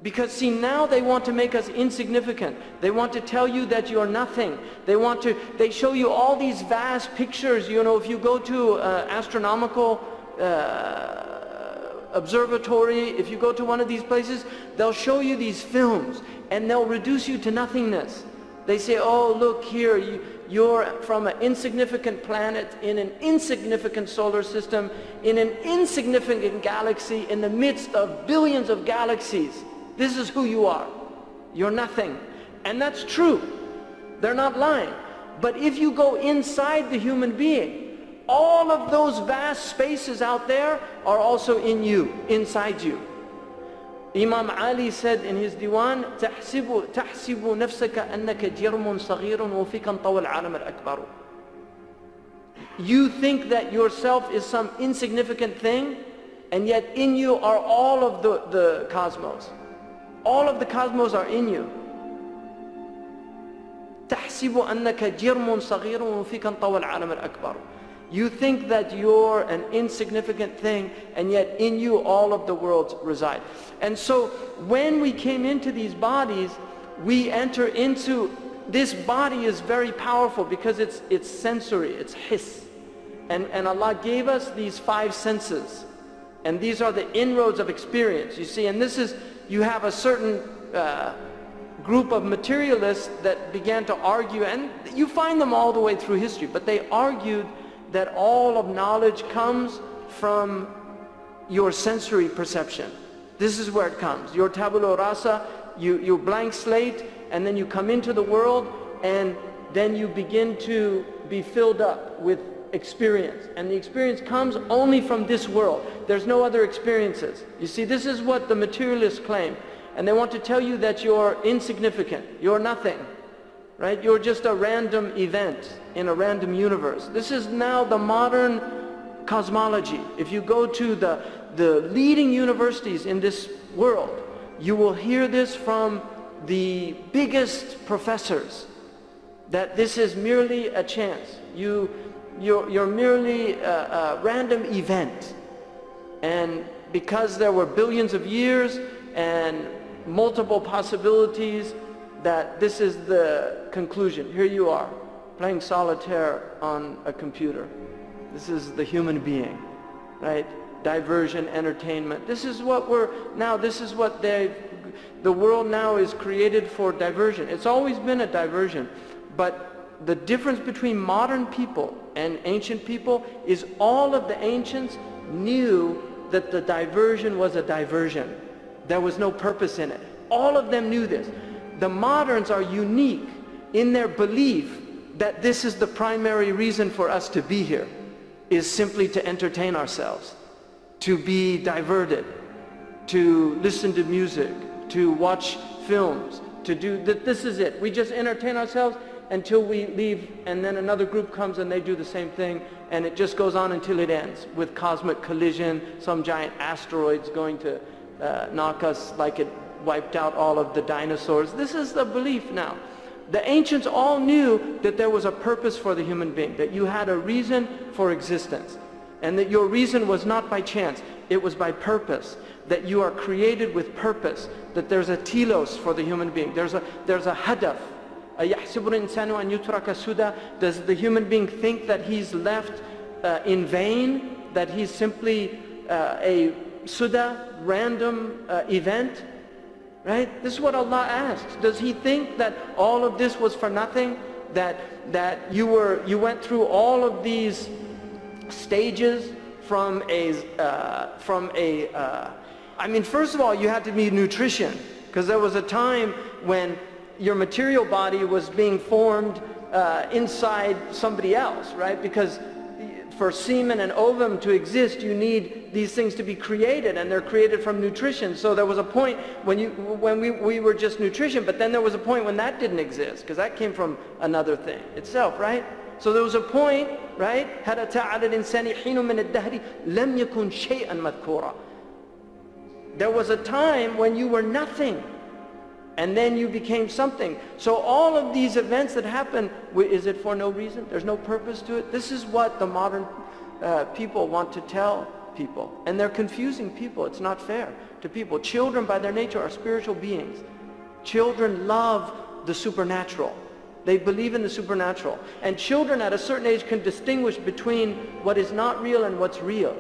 Because see, now they want to make us insignificant. They want to tell you that you're nothing. They show you all these vast pictures. You know, if you go to astronomical observatory, if you go to one of these places, they'll show you these films and they'll reduce you to nothingness. They say, oh, look here, you're from an insignificant planet in an insignificant solar system, in an insignificant galaxy, in the midst of billions of galaxies. This is who you are. You're nothing. And that's true. They're not lying. But if you go inside the human being, all of those vast spaces out there are also in you, inside you. Imam Ali said in his diwan, تحسب نفسك أنك جرم صغير وفيك انطوى العالم الأكبر. You think that yourself is some insignificant thing, and yet in you are all of the cosmos. All of the cosmos are in you. تحسب أنك جرم صغير وفيك انطوى العالم الأكبر. You think that you're an insignificant thing, and yet in you all of the worlds reside. And so when we came into these bodies, we enter into, this body is very powerful because it's sensory, it's hiss. And Allah gave us these 5 senses. And these are the inroads of experience, you see. And this is, you have a certain group of materialists that began to argue, and you find them all the way through history, but they argued that all of knowledge comes from your sensory perception. This is where it comes. Your tabula rasa, you blank slate, and then you come into the world, and then you begin to be filled up with experience. And the experience comes only from this world. There's no other experiences. You see, this is what the materialists claim. And they want to tell you that you're insignificant, you're nothing. Right? You're just a random event in a random universe. This is now the modern cosmology. If you go to the leading universities in this world, you will hear this from the biggest professors, that this is merely a chance. You're merely a random event. And because there were billions of years and multiple possibilities, that this is the conclusion. Here you are, playing solitaire on a computer. This is the human being, right? Diversion, entertainment. This is what this is what the world now is created for diversion. It's always been a diversion. But the difference between modern people and ancient people is all of the ancients knew that the diversion was a diversion. There was no purpose in it. All of them knew this. The moderns are unique in their belief that this is the primary reason for us to be here, is simply to entertain ourselves, to be diverted, to listen to music, to watch films, to do that. This is it. We just entertain ourselves until we leave, and then another group comes and they do the same thing, and it just goes on until it ends with cosmic collision, some giant asteroids going to knock us like it wiped out all of the dinosaurs. This is the belief now. The ancients all knew that there was a purpose for the human being, that you had a reason for existence, and that your reason was not by chance, it was by purpose, that you are created with purpose, that there's a telos for the human being, there's a hadaf. Does the human being think that he's left in vain, that he's simply a suda, random event? Right? This is what Allah asks. Does he think that all of this was for nothing? That you went through all of these stages from I mean, first of all, you had to be nutrition, because there was a time when your material body was being formed inside somebody else, right? Because for semen and ovum to exist, you need these things to be created, and they're created from nutrition. So there was a point when we were just nutrition, but then there was a point when that didn't exist, because that came from another thing itself, right? So there was a point, right? There was a time when you were nothing, and then you became something. So all of these events that happen, is it for no reason? There's no purpose to it? This is what the modern people want to tell people. And they're confusing people. It's not fair to people. Children by their nature are spiritual beings. Children love the supernatural. They believe in the supernatural. And children at a certain age can distinguish between what is not real and what's real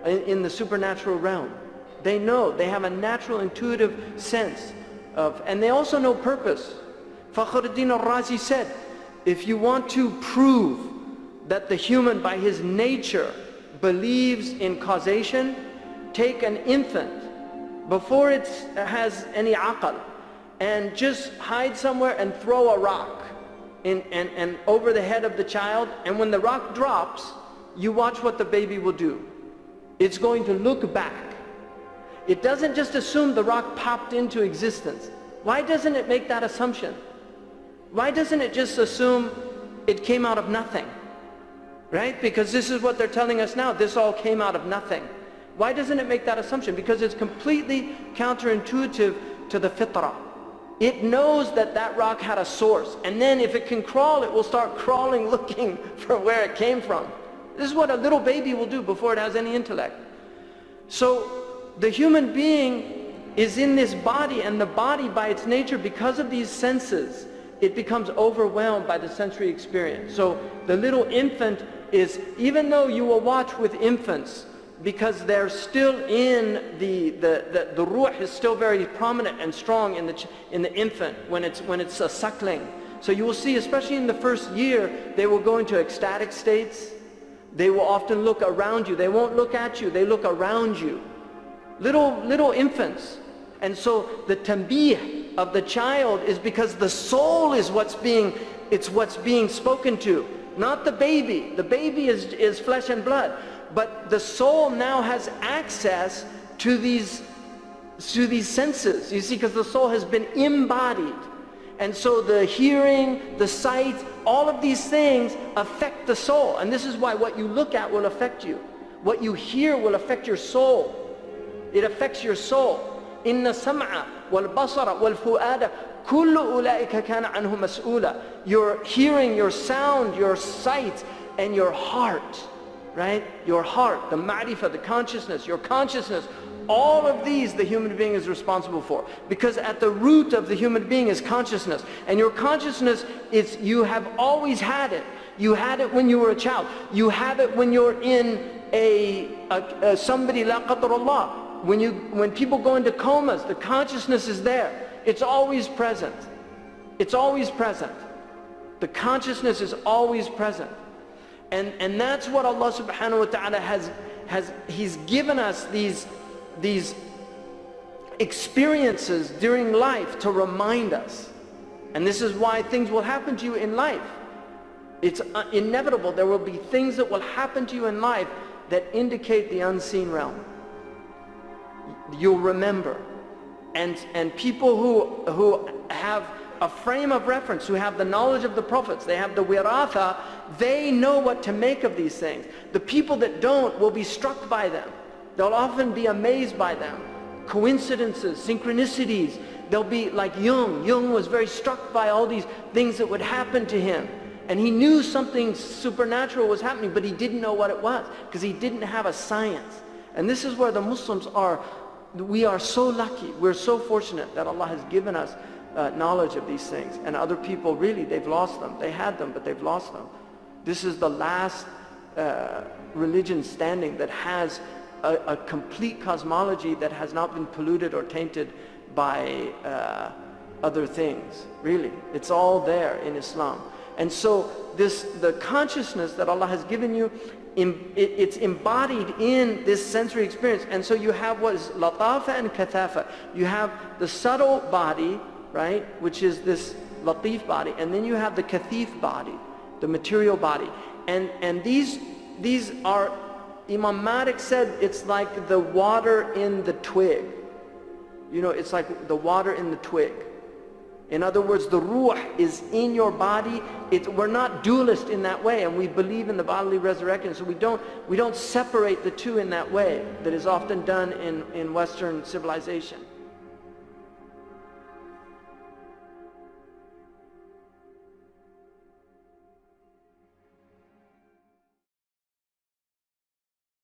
in the supernatural realm. They know, they have a natural intuitive sense of, and they also know purpose. Fakhruddin al-Razi said, if you want to prove that the human by his nature believes in causation, take an infant before it has any aql and just hide somewhere and throw a rock and over the head of the child, and when the rock drops, you watch what the baby will do. It's going to look back. It doesn't just assume the rock popped into existence. Why doesn't it make that assumption? Why doesn't it just assume it came out of nothing? Right? Because this is what they're telling us now. This all came out of nothing. Why doesn't it make that assumption? Because it's completely counterintuitive to the fitrah. It knows that that rock had a source. And then if it can crawl, it will start crawling looking for where it came from. This is what a little baby will do before it has any intellect. So the human being is in this body, and the body by its nature, because of these senses, it becomes overwhelmed by the sensory experience. So the little infant is, even though you will watch with infants, because they're still in the ruh is still very prominent and strong in the infant when it's a suckling. So you will see, especially in the first year, they will go into ecstatic states. They will often look around you. They won't look at you, they look around you. Little infants. And so the tanbih of the child is because the soul is what's being spoken to, not the baby. The baby is flesh and blood, but the soul now has access to these senses, you see, because the soul has been embodied. And so the hearing, the sight, all of these things affect the soul. And this is why what you look at will affect you. What you hear will affect your soul. It affects your soul. Inna sam'a wal basara wal fu'ada kullu ulaika kana anhu mas'ula. Your hearing, your sound, your sight, and your heart, right? Your heart, the ma'rifah, the consciousness, your consciousness, all of these the human being is responsible for. Because at the root of the human being is consciousness. And your consciousness is, you have always had it. You had it when you were a child. You have it when you're in somebody, la qadarullah. When people go into comas, the consciousness is there. It's always present. It's always present. The consciousness is always present. And that's what Allah subhanahu wa ta'ala He's given us these experiences during life to remind us. And this is why things will happen to you in life. It's inevitable. There will be things that will happen to you in life that indicate the unseen realm. You'll remember. And people who have a frame of reference, who have the knowledge of the prophets, they have the wiratha, they know what to make of these things. The people that don't will be struck by them. They'll often be amazed by them. Coincidences, synchronicities. They'll be like Jung. Jung was very struck by all these things that would happen to him. And he knew something supernatural was happening, but he didn't know what it was, because he didn't have a science. And this is where the Muslims are. We are so lucky. We're so fortunate that Allah has given us knowledge of these things. And other people, really, they've lost them. They had them, but they've lost them. This is the last religion standing that has a complete cosmology that has not been polluted or tainted by other things. Really, it's all there in Islam. And so the consciousness that Allah has given you, it's embodied in this sensory experience. And so you have what is latafa and kathafa. You have the subtle body, right, which is this latif body, and then you have the kathif body, the material body. And these are, Imam Malik said, it's like the water in the twig. You know, it's like the water in the twig. In other words, the ruh is in your body. We're not dualist in that way, and we believe in the bodily resurrection, so we don't separate the two in that way that is often done in Western civilization.